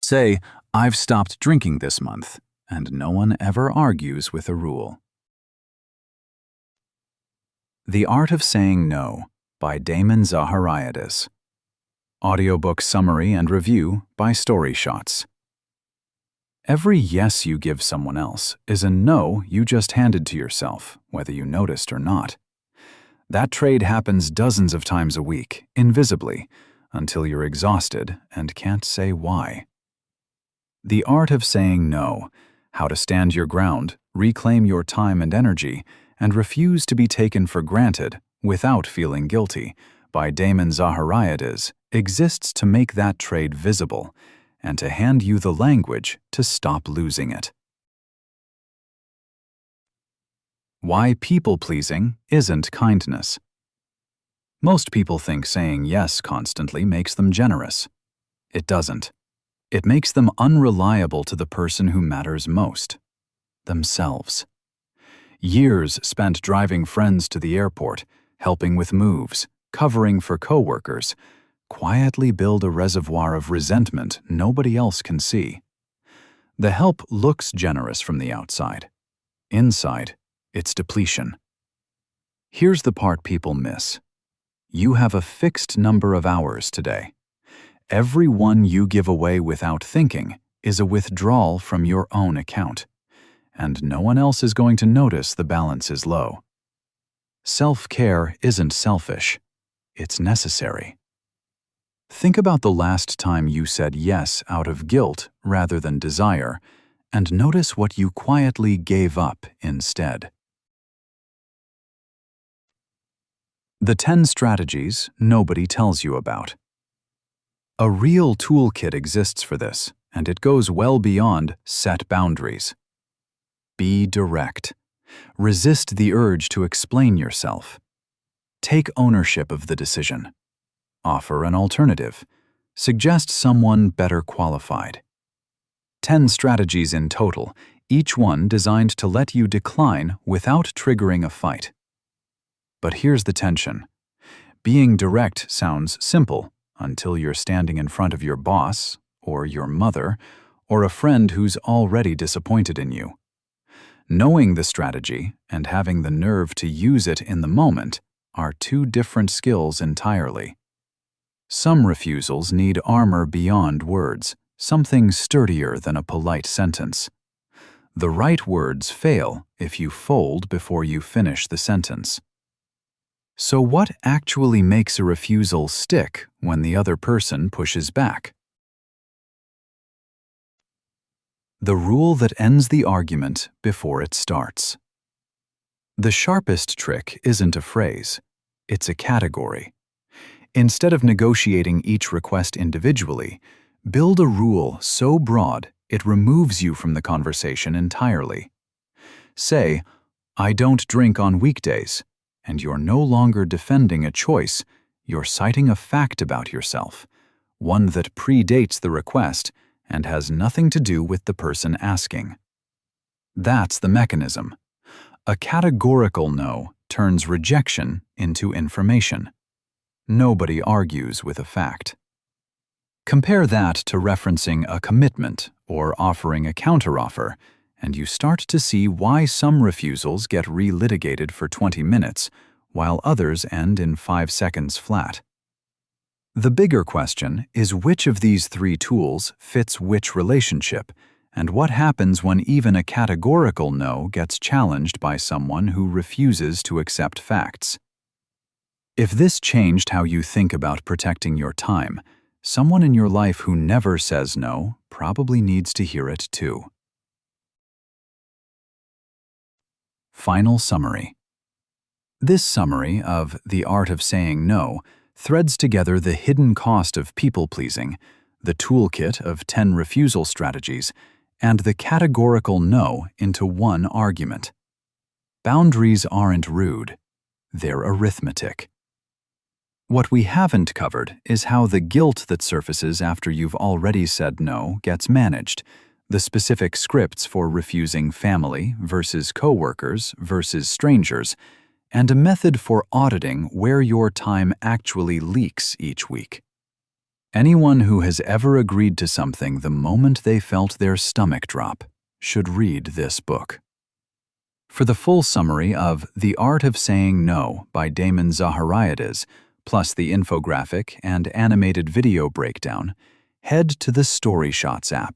Say, "I've stopped drinking this month," and no one ever argues with a rule. The Art of Saying No by Damon Zahariades. Audiobook summary and review by StoryShots. Every yes you give someone else is a no you just handed to yourself, whether you noticed or not. That trade happens dozens of times a week, invisibly, until you're exhausted and can't say why. The Art of Saying No: How to Stand Your Ground, Reclaim Your Time and Energy, and Refuse to be Taken for Granted Without Feeling Guilty, by Damon Zahariades, exists to make that trade visible and to hand you the language to stop losing it. Why people-pleasing isn't kindness. Most people think saying yes constantly makes them generous. It doesn't. It makes them unreliable to the person who matters most: themselves. Years spent driving friends to the airport, helping with moves, covering for coworkers, quietly build a reservoir of resentment nobody else can see. The help looks generous from the outside. Inside, it's depletion. Here's the part people miss. You have a fixed number of hours today. Every one you give away without thinking is a withdrawal from your own account, and no one else is going to notice the balance is low. Self-care isn't selfish. It's necessary. Think about the last time you said yes out of guilt rather than desire, and notice what you quietly gave up instead. The 10 strategies nobody tells you about. A real toolkit exists for this, and it goes well beyond set boundaries. Be direct. Resist the urge to explain yourself. Take ownership of the decision. Offer an alternative. Suggest someone better qualified. 10 strategies in total, each one designed to let you decline without triggering a fight. But here's the tension. Being direct sounds simple until you're standing in front of your boss, or your mother, or a friend who's already disappointed in you. Knowing the strategy and having the nerve to use it in the moment are two different skills entirely. Some refusals need armor beyond words, something sturdier than a polite sentence. The right words fail if you fold before you finish the sentence. So what actually makes a refusal stick when the other person pushes back? The rule that ends the argument before it starts. The sharpest trick isn't a phrase, it's a category. Instead of negotiating each request individually, build a rule so broad it removes you from the conversation entirely. Say, "I don't drink on weekdays," and you're no longer defending a choice, you're citing a fact about yourself, one that predates the request and has nothing to do with the person asking. That's the mechanism. A categorical no turns rejection into information. Nobody argues with a fact. Compare that to referencing a commitment or offering a counteroffer, and you start to see why some refusals get relitigated for 20 minutes, while others end in 5 seconds flat. The bigger question is which of these 3 tools fits which relationship, and what happens when even a categorical no gets challenged by someone who refuses to accept facts. If this changed how you think about protecting your time, someone in your life who never says no probably needs to hear it too. Final summary. This summary of The Art of Saying No threads together the hidden cost of people-pleasing, the toolkit of 10 refusal strategies, and the categorical no into one argument. Boundaries aren't rude, they're arithmetic. What we haven't covered is how the guilt that surfaces after you've already said no gets managed, the specific scripts for refusing family versus coworkers versus strangers, and a method for auditing where your time actually leaks each week. Anyone who has ever agreed to something the moment they felt their stomach drop should read this book. For the full summary of The Art of Saying No by Damon Zahariades, plus the infographic and animated video breakdown, head to the StoryShots app.